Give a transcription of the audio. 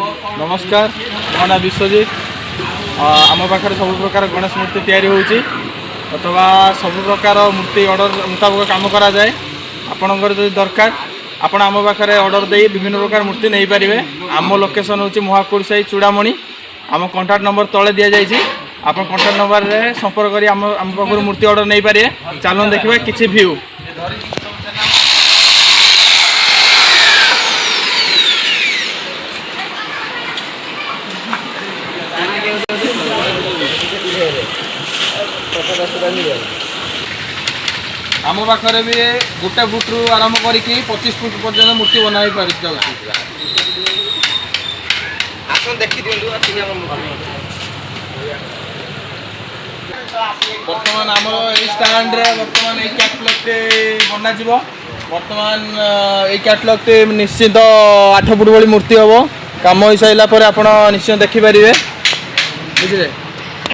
नमस्कार मो ना विश्वजित आम पाखे सब प्रकार गणेश मूर्ति तैयारी होची अथवा सब प्रकार मूर्ति ऑर्डर मुताबिक काम करा जाए। आपणकर जो दरकार आपण आम पाखे ऑर्डर दे विभिन्न प्रकार मूर्ति नहीं पारे। आम लोकेशन हूँ महाकूड़ साई चूड़ामणि। आम कंटाक्ट नंबर तले दि जाइए। आप कंटाक्ट नंबर रे संपर्क करी आम पाखर मूर्ति ऑर्डर नहीं पारे। चलो देखा किसी व्यू। आम पाखे भी गोटे फुट रु आरंभ करके 25 फुट पर्यटन मूर्ति बना पार बर्तमान आमर स्टैंड रे बर्तमान ये कैटलॉग बना बर्तमान ये कैटलॉग निश्चित 8 फुट भली मूर्ति हम कम हो सारा आप निश्चय देखिपारे बुझे।